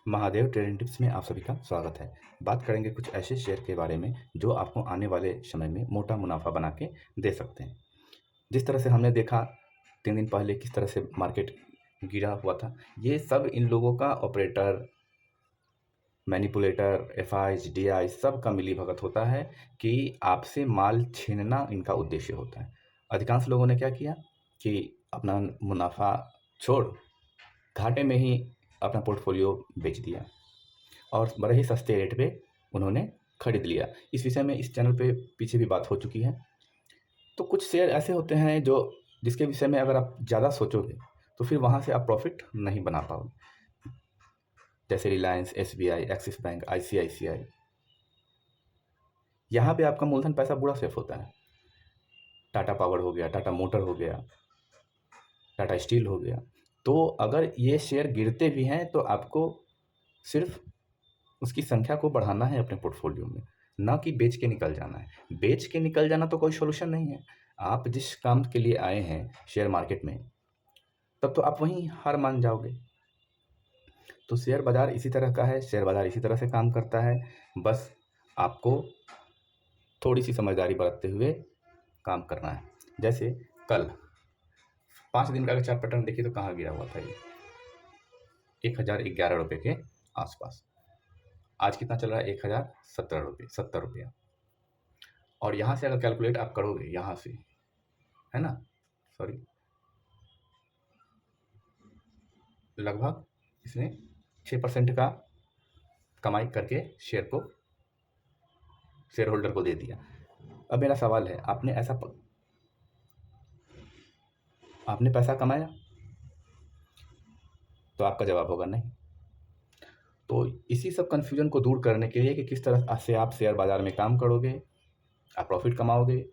Mahadev trading tips में आप सभी का स्वागत है। बात करेंगे कुछ ऐसे शेयर के बारे में जो आपको आने वाले समय में मोटा मुनाफा बना के दे सकते हैं। जिस तरह से हमने देखा 3 दिन पहले किस तरह से मार्केट गिरा हुआ था, ये सब इन लोगों का ऑपरेटर, मैनिपुलेटर, एफआईज, डीआई सब का मिलीभगत होता है कि आपसे माल छीनना इनका उद्देश्य होता है। अधिकांश लोगों ने क्या किया कि अपना मुनाफा छोड़ घाटे में ही अपना पोर्टफोलियो बेच दिया और बड़े ही सस्ते रेट पे उन्होंने खरीद लिया। इस विषय में इस चैनल पे पीछे भी बात हो चुकी है। तो कुछ शेयर ऐसे होते हैं जो जिसके विषय में अगर आप ज़्यादा सोचोगे तो फिर वहाँ से आप प्रॉफिट नहीं बना पाओगे, जैसे Reliance, SBI, axis bank, ICICI. यहाँ पे आपका मूलधन पैसा बुरा सेफ होता है। टाटा पावर हो गया, टाटा मोटर हो गया, टाटा स्टील हो गया। तो अगर ये शेयर गिरते भी हैं तो आपको सिर्फ उसकी संख्या को बढ़ाना है अपने पोर्टफोलियो में, ना कि बेच के निकल जाना है। बेच के निकल जाना तो कोई सोल्यूशन नहीं है। आप जिस काम के लिए आए हैं शेयर मार्केट में, तब तो आप वहीं हार मान जाओगे। तो शेयर बाज़ार इसी तरह का है, शेयर बाज़ार इसी तरह से काम करता है। बस आपको थोड़ी सी समझदारी बरतते हुए काम करना है। जैसे कल 5 दिन का अगर चार्ट पैटर्न देखिए तो कहाँ गिरा हुआ था ये, 1011 रुपये के आसपास। आज कितना चल रहा है? 1017 रुपये, 70 रुपया। और यहाँ से अगर कैलकुलेट आप करोगे, यहाँ से, है ना, सॉरी, लगभग इसने 6% का कमाई करके शेयर होल्डर को दे दिया। अब मेरा सवाल है, आपने पैसा कमाया? तो आपका जवाब होगा नहीं। तो इसी सब कन्फ्यूजन को दूर करने के लिए कि किस तरह से आप शेयर बाज़ार में काम करोगे, आप प्रॉफिट कमाओगे,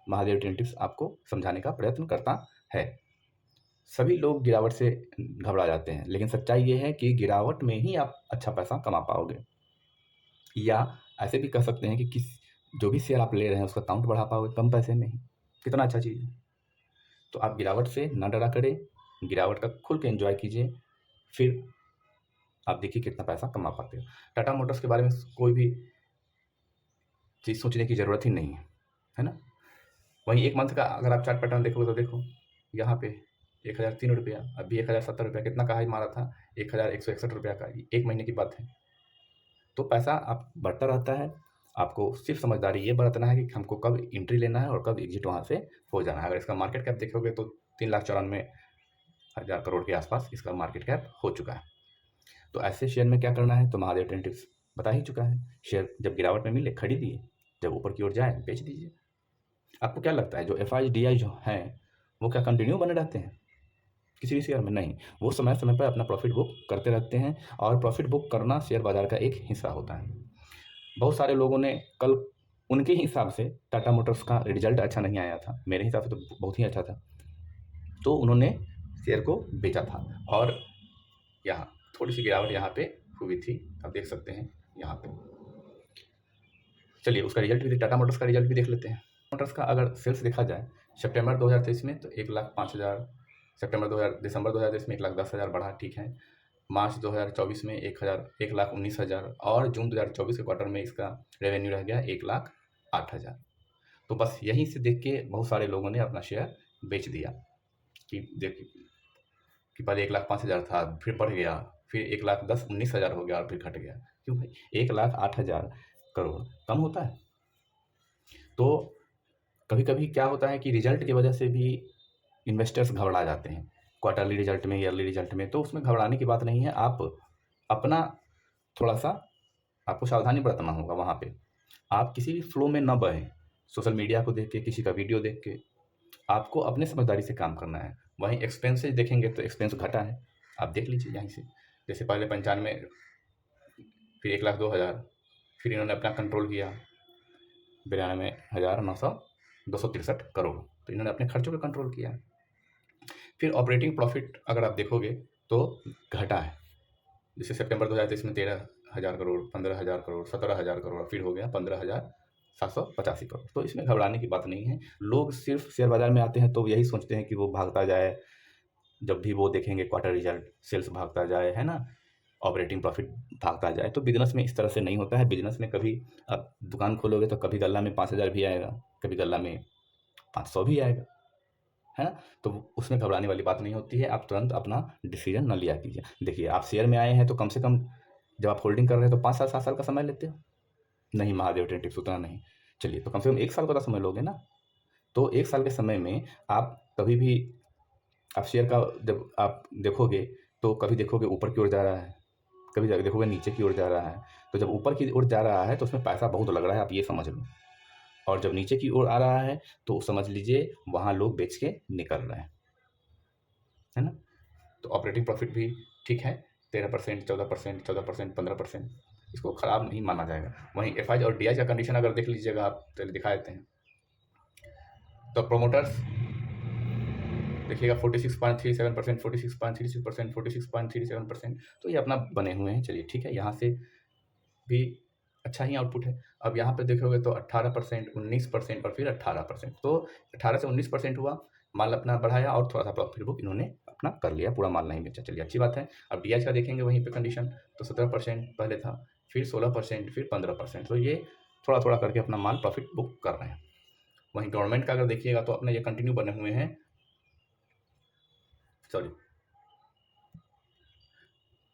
महादेव ट्रेडिंग टिप्स आपको समझाने का प्रयत्न करता है। सभी लोग गिरावट से घबरा जाते हैं, लेकिन सच्चाई ये है कि गिरावट में ही आप अच्छा पैसा कमा पाओगे। या ऐसे भी कह सकते हैं कि जो भी शेयर आप ले रहे हैं उसका काउंट बढ़ा पाओगे कम पैसे में ही। कितना अच्छा चीज़ है। तो आप गिरावट से ना डरा करें, गिरावट का खुल के एंजॉय कीजिए, फिर आप देखिए कितना पैसा कमा पाते हो। टाटा मोटर्स के बारे में कोई भी चीज़ सोचने की ज़रूरत ही नहीं है ना। वहीं एक मंथ का अगर आप चार्ट पैटर्न देखोगे तो देखो यहाँ पे 1003 रुपया, अभी 1070 रुपया, कितना का हाई मारा था? 1161 रुपया का। एक महीने की बात है। तो पैसा आप बढ़ता रहता है। आपको सिर्फ समझदारी ये बरतना है कि हमको कब एंट्री लेना है और कब एग्जिट वहाँ से हो जाना है। अगर इसका मार्केट कैप देखोगे तो 3,94,000 करोड़ के आसपास इसका मार्केट कैप हो चुका है। तो ऐसे शेयर में क्या करना है तो महादेव ट्रेडिंग टिप्स बता ही चुका है। शेयर जब गिरावट में मिले खरीदिए, जब ऊपर की ओर जाए बेच दीजिए। आपको क्या लगता है जो एफ आई डी आई जो हैं वो क्या कंटिन्यू बने रहते हैं किसी भी शेयर में? नहीं, वो समय समय पर अपना प्रॉफिट बुक करते रहते हैं और प्रॉफिट बुक करना शेयर बाजार का एक हिस्सा होता है। बहुत सारे लोगों ने कल उनके हिसाब से टाटा मोटर्स का रिजल्ट अच्छा नहीं आया था, मेरे हिसाब से तो बहुत ही अच्छा था, तो उन्होंने शेयर को बेचा था और यहाँ थोड़ी सी गिरावट यहाँ पे हुई थी, आप देख सकते हैं यहाँ पे। चलिए उसका रिजल्ट भी, टाटा मोटर्स का रिजल्ट भी देख लेते हैं। मोटर्स का अगर सेल्स देखा जाए सितंबर 2023 में तो 1,05,000, दिसंबर 2023 में 1,10,000 बढ़ा, ठीक है। मार्च 2024 में 1,19,000 और जून 2024 के क्वार्टर में इसका रेवेन्यू रह गया 1,08,000। तो बस यहीं से देख के बहुत सारे लोगों ने अपना शेयर बेच दिया कि देखिए कि पहले 1,05,000 था, फिर बढ़ गया, फिर 1,10,19,000 हो गया और फिर घट गया। क्यों भाई? 1,08,000 करोड़ कम होता है? तो कभी कभी क्या होता है कि रिजल्ट की वजह से भी इन्वेस्टर्स घबरा जाते हैं, क्वार्टरली रिजल्ट में, ईयरली रिजल्ट में। तो उसमें घबराने की बात नहीं है। आप अपना थोड़ा सा आपको सावधानी बरतना होगा वहाँ पे। आप किसी भी फ्लो में न बहें, सोशल मीडिया को देख के, किसी का वीडियो देख के। आपको अपने समझदारी से काम करना है। वहीं एक्सपेंसेस देखेंगे तो एक्सपेंस घटा है, आप देख लीजिए यहीं से। जैसे पहले 95, फिर 1,02,000, फिर इन्होंने अपना कंट्रोल किया 92,900 करोड़। तो इन्होंने अपने खर्चों को कंट्रोल किया। फिर ऑपरेटिंग प्रॉफिट अगर आप देखोगे तो घटा है। जैसे सितंबर 2023 में 13,000 करोड़, 15,000 करोड़, 17,000 करोड़, फिर हो गया 15,785 करोड़। तो इसमें घबराने की बात नहीं है। लोग सिर्फ शेयर बाजार में आते हैं तो यही सोचते हैं कि वो भागता जाए, जब भी वो देखेंगे क्वार्टर रिजल्ट सेल्स भागता जाए, है ना। ऑपरेटिंग प्रॉफिट भागता जाए। तो बिजनेस में इस तरह से नहीं होता है। बिजनेस में कभी आप दुकान खोलोगे तो कभी गल्ला में 5,000 भी आएगा, कभी गल्ला में 500 भी आएगा, है ना। तो उसमें घबराने वाली बात नहीं होती है। आप तुरंत अपना डिसीजन न लिया कीजिए। देखिए, आप शेयर में आए हैं तो कम से कम जब आप होल्डिंग कर रहे हैं तो 5 साल 7 साल का समय लेते हो। नहीं महादेव ट्रेड टिप्स उतना नहीं, चलिए तो कम से कम 1 साल का तो समय लोगे ना। तो 1 साल के समय में आप कभी भी आप शेयर का जब आप देखोगे तो कभी देखोगे ऊपर की ओर जा रहा है, कभी देखोगे नीचे की ओर जा रहा है। तो जब ऊपर की ओर जा रहा है तो उसमें पैसा बहुत लग रहा है, आप ये समझ लो। और जब नीचे की ओर आ रहा है तो समझ लीजिए वहाँ लोग बेच के निकल रहे हैं, है ना। तो ऑपरेटिंग प्रॉफिट भी ठीक है, 13%, 14%, 14%, 15%, इसको खराब नहीं माना जाएगा। वहीं एफ और डी का कंडीशन अगर देख लीजिएगा आप, चलिए दिखा देते हैं। तो प्रोमोटर्स देखिएगा 46.37%, 46.36%, 46.37%, तो ये अपना बने हुए हैं। चलिए ठीक है, यहाँ से भी अच्छा ही आउटपुट है। अब यहाँ पे देखोगे तो 18%, 19% और फिर 18%। तो 18 से 19% हुआ, माल अपना बढ़ाया और थोड़ा सा प्रॉफिट बुक इन्होंने अपना कर लिया, पूरा माल नहीं बेचा। चलिए अच्छी बात है। अब डी का देखेंगे वहीं पे कंडीशन, तो 17% पहले था, फिर 16%, फिर 15%। तो ये थोड़ा थोड़ा करके अपना माल प्रॉफिट बुक कर रहे हैं। वहीं गवर्नमेंट का अगर देखिएगा तो अपने ये कंटिन्यू बने हुए हैं,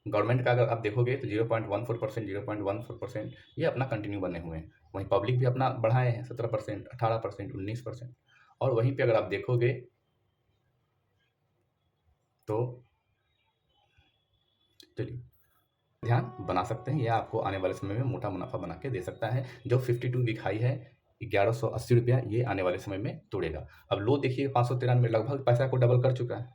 गवर्नमेंट का अगर आप देखोगे तो 0.14%, 0.14% ये अपना कंटिन्यू बने हुए हैं। वहीं पब्लिक भी अपना बढ़ाए हैं 17%, 18%, 19%। और वहीं पे अगर आप देखोगे तो चलिए ध्यान बना सकते हैं, यह आपको आने वाले समय में मोटा मुनाफा बना के दे सकता है। जो 52 वीक हाई है 1180 रुपया, ये आने वाले समय में तोड़ेगा। अब लो देखिए 593, लगभग पैसा को डबल कर चुका है,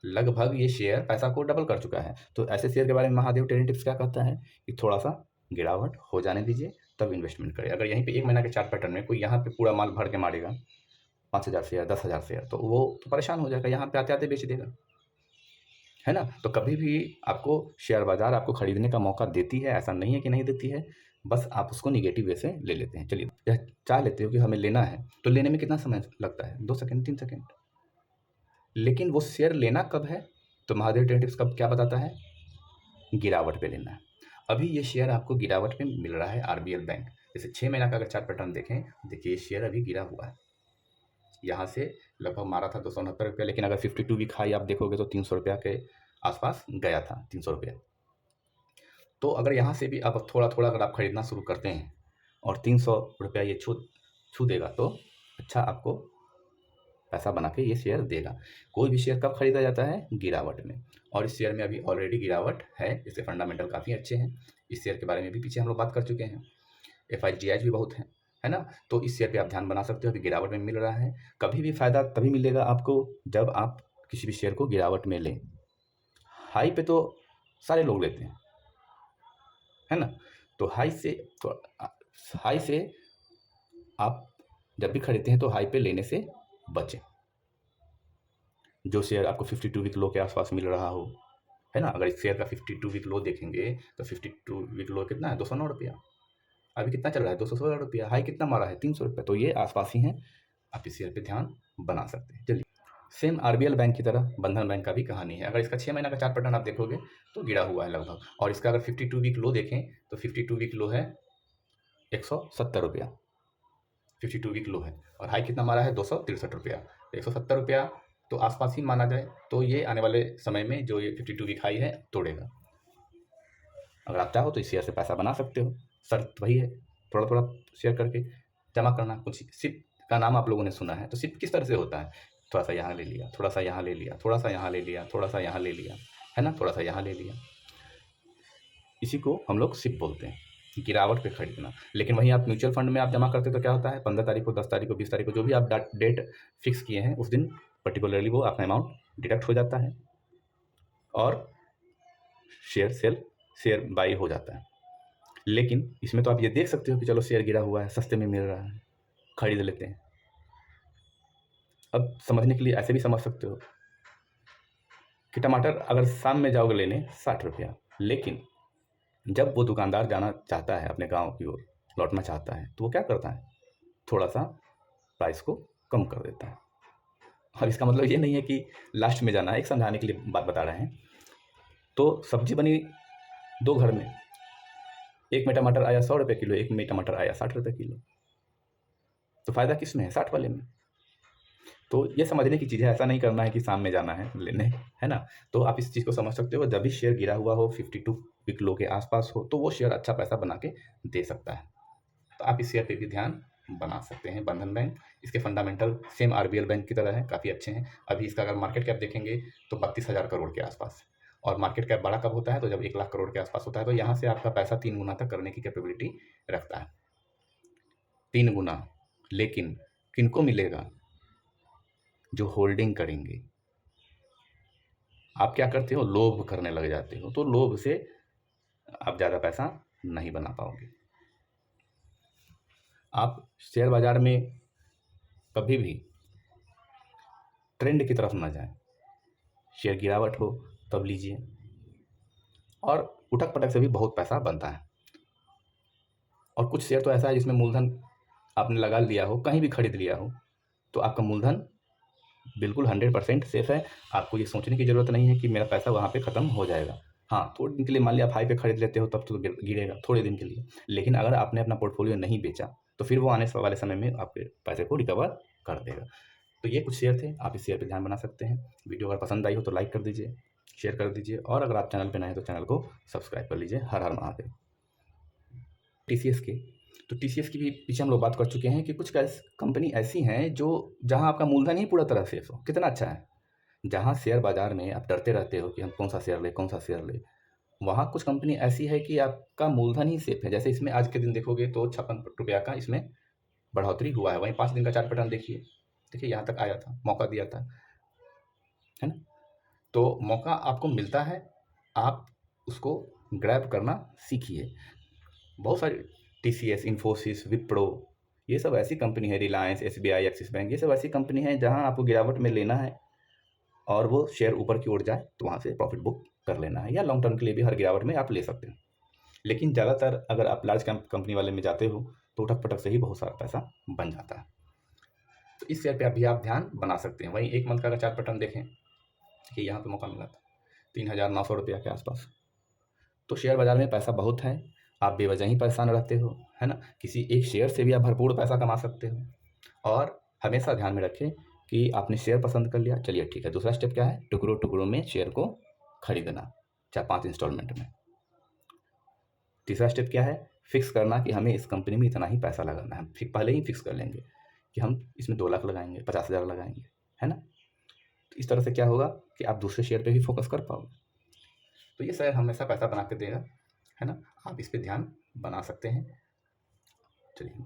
लगभग ये शेयर पैसा को डबल कर चुका है। तो ऐसे शेयर के बारे में महादेव ट्रेडिंग टिप्स क्या कहता है कि थोड़ा सा गिरावट हो जाने दीजिए तब इन्वेस्टमेंट करें। अगर यहीं पे 1 महीना के चार्ट पैटर्न में कोई यहाँ पे पूरा माल भर के मारेगा 5,000 शेयर, 10,000 शेयर, तो वो तो परेशान हो जाएगा, यहाँ पे आते आते बेच देगा, है ना। तो कभी भी आपको शेयर बाजार आपको खरीदने का मौका देती है, ऐसा नहीं है कि नहीं देती है, बस आप उसको निगेटिव वे से ले लेते हैं। चलिए यह चाह लेते हो कि हमें लेना है, तो लेने में कितना समय लगता है? 2 सेकंड, 3 सेकंड। लेकिन वो शेयर लेना कब है? तो महादेव ट्रेडिंग टिप्स कब क्या बताता है? गिरावट पे लेना है। अभी ये शेयर आपको गिरावट पे मिल रहा है आरबीएल बैंक। जैसे 6 महीना का अगर चार्ट पैटर्न देखें, देखिए ये शेयर अभी गिरा हुआ है, यहाँ से लगभग मारा था 269 रुपया, लेकिन अगर 52 वीक हाई आप देखोगे तो 300 रुपया के आसपास गया था, 300 रुपया। तो अगर यहाँ से भी आप थोड़ा थोड़ा अगर आप खरीदना शुरू करते हैं और 300 रुपया ये छू देगा तो अच्छा आपको पैसा बना के ये शेयर देगा। कोई भी शेयर कब खरीदा जाता है? गिरावट में। और इस शेयर में अभी ऑलरेडी गिरावट है, इसके फंडामेंटल काफ़ी अच्छे हैं। इस शेयर के बारे में भी पीछे हम लोग बात कर चुके हैं। एफ भी बहुत है ना। तो इस शेयर पे आप ध्यान बना सकते हो, अभी गिरावट में मिल रहा है। कभी भी फायदा तभी मिलेगा आपको जब आप किसी भी शेयर को गिरावट में लें। हाई पे तो सारे लोग लेते हैं, है ना। तो हाई से आप जब भी खरीदते हैं तो हाई पे लेने से बचें। जो शेयर आपको 52 वीक लो के आसपास मिल रहा हो, है ना। अगर इस शेयर का 52 वीक लो देखेंगे तो 52 वीक लो कितना है? 209 रुपया। अभी कितना चल रहा है? 216 रुपया। हाई कितना मारा है? 300 रुपया। तो ये आसपास ही हैं, आप इस शेयर पे ध्यान बना सकते हैं। चलिए सेम आरबीएल बैंक की तरह बंधन बैंक का भी कहानी है। अगर इसका 6 महीना का चार्ट पैटर्न आप देखोगे तो गिरा हुआ है लगभग, और इसका अगर 52 वीक लो देखें तो 52 वीक लो है 170 रुपया, 52 वीक लो है। और हाई कितना मारा है? 263 रुपया। 170 रुपया तो आसपास ही माना जाए, तो ये आने वाले समय में जो ये 52 वीक हाई है तोड़ेगा। अगर आप चाहो तो इस शेयर से पैसा बना सकते हो, शर्त वही है, थोड़ा थोड़ा शेयर करके जमा करना। कुछ सिप का नाम आप लोगों ने सुना है, तो सिप किस तरह से होता है? थोड़ा सा यहाँ ले लिया, थोड़ा सा यहाँ ले लिया, थोड़ा सा यहाँ ले लिया, थोड़ा सा यहाँ ले लिया, है ना, थोड़ा सा यहाँ ले लिया। इसी को हम लोग सिप बोलते हैं, गिरावट पे खरीदना। लेकिन वहीं आप म्यूचुअल फंड में आप जमा करते तो क्या होता है? 15 तारीख को, 10 तारीख को, 20 तारीख को, जो भी आप डेट फिक्स किए हैं उस दिन पर्टिकुलरली वो आपका अमाउंट डिडक्ट हो जाता है और शेयर बाई हो जाता है। लेकिन इसमें तो आप ये देख सकते हो कि चलो शेयर गिरा हुआ है, सस्ते में मिल रहा है, खरीद लेते हैं। अब समझने के लिए ऐसे भी समझ सकते हो कि टमाटर अगर शाम में जाओगे लेने 60 रुपया, लेकिन जब वो दुकानदार जाना चाहता है अपने गांव की ओर, लौटना चाहता है, तो वो क्या करता है? थोड़ा सा प्राइस को कम कर देता है। और इसका मतलब ये नहीं है कि लास्ट में जाना है, एक समझाने के लिए बात बता रहे हैं। तो सब्जी बनी दो घर में एक में टमाटर आया 100 रुपये किलो, एक में टमाटर आया 60 रुपये किलो, तो फ़ायदा किस में है? 60 वाले में। तो ये समझने की चीज़ है, ऐसा नहीं करना है कि शाम में जाना है लेने, है ना? तो आप इस चीज़ को समझ सकते हो, जब भी शेयर गिरा हुआ हो 52 वीक लो के आसपास हो, तो वो शेयर अच्छा पैसा बना के दे सकता है। तो आप इस शेयर पे भी ध्यान बना सकते हैं। बंधन बैंक, इसके फंडामेंटल सेम आरबीएल बैंक की तरह है, काफ़ी अच्छे हैं। अभी इसका अगर मार्केट कैप देखेंगे तो 32,000 करोड़ के आसपास, और मार्केट कैप बड़ा कब होता है? तो जब 1 लाख करोड़ के आसपास होता है। तो यहाँ से आपका पैसा 3 गुना तक करने की कैपेबिलिटी रखता है, 3 गुना। लेकिन किनको मिलेगा? जो होल्डिंग करेंगे। आप क्या करते हो? लोभ करने लग जाते हो, तो लोभ से आप ज़्यादा पैसा नहीं बना पाओगे। आप शेयर बाजार में कभी भी ट्रेंड की तरफ ना जाएं। शेयर गिरावट हो तब लीजिए, और उठक पटक से भी बहुत पैसा बनता है। और कुछ शेयर तो ऐसा है जिसमें मूलधन आपने लगा लिया हो, कहीं भी खरीद लिया हो, तो आपका मूलधन बिल्कुल 100% सेफ है। आपको ये सोचने की ज़रूरत नहीं है कि मेरा पैसा वहाँ पे ख़त्म हो जाएगा। हाँ, थोड़े दिन के लिए मान लिया आप हाई पे खरीद लेते हो, तब तो गिरेगा थोड़े दिन के लिए, लेकिन अगर आपने अपना पोर्टफोलियो नहीं बेचा तो फिर वो आने वाले समय में आपके पैसे को रिकवर कर देगा। तो ये कुछ शेयर थे, आप इस शेयर पे ध्यान बना सकते हैं। वीडियो अगर पसंद आई हो तो लाइक कर दीजिए, शेयर कर दीजिए, और अगर आप चैनल पे नए हैं तो चैनल को सब्सक्राइब कर लीजिए। हर हर महादेव। टीसीएस की, तो टीसीएस की भी पीछे हम लोग बात कर चुके हैं कि कुछ कंपनी ऐसी हैं जो जहां आपका मूलधन ही पूरा तरह सेफ हो। कितना अच्छा है! जहां शेयर बाजार में आप डरते रहते हो कि हम कौन सा शेयर ले, कौन सा शेयर ले, वहां कुछ कंपनी ऐसी है कि आपका मूलधन ही सेफ है। जैसे इसमें आज के दिन देखोगे तो 56 रुपया का इसमें बढ़ोतरी हुआ है। वहीं 5 दिन का चार्ट पैटर्न देखिए, देखिए यहाँ तक आया था, मौका दिया था, है ना? तो मौका आपको मिलता है, आप उसको ग्रैब करना सीखिए। बहुत सारी टीसीएस, इन्फोसिस, विप्रो, ये सब ऐसी कंपनी है, रिलायंस, एसबीआई, एक्सिस बैंक, ये सब ऐसी कंपनी है जहां आपको गिरावट में लेना है और वो शेयर ऊपर की ओर जाए तो वहां से प्रॉफिट बुक कर लेना है, या लॉन्ग टर्म के लिए भी हर गिरावट में आप ले सकते हैं। लेकिन ज़्यादातर अगर आप लार्ज कंपनी वाले में जाते हो तो उठक पटक से ही बहुत सारा पैसा बन जाता है। तो इस शेयर पे अभी आप ध्यान बना सकते हैं। वहीं 1 मंथ का अगर चार्ट पैटर्न देखें कि यहाँ पे मौका मिला था 3,900 रुपया के आसपास। तो शेयर बाजार में पैसा बहुत है, आप बेवजह ही परेशान रहते हो, है ना? किसी एक शेयर से भी आप भरपूर पैसा कमा सकते हो। और हमेशा ध्यान में रखें कि आपने शेयर पसंद कर लिया, चलिए ठीक है, दूसरा स्टेप क्या है? टुकड़ों टुकड़ों में शेयर को खरीदना, 4-5 इंस्टॉलमेंट में। तीसरा स्टेप क्या है? फिक्स करना कि हमें इस कंपनी में इतना ही पैसा लगाना है। फिर पहले ही फिक्स कर लेंगे कि हम इसमें 2 लाख लगाएंगे, 50,000 लगाएंगे, है ना? तो इस तरह से क्या होगा कि आप दूसरे शेयर पे भी फोकस कर पाओगे। तो ये शेयर हमेशा पैसा बना के देगा, है ना? आप इस पे ध्यान बना सकते हैं। चलिए।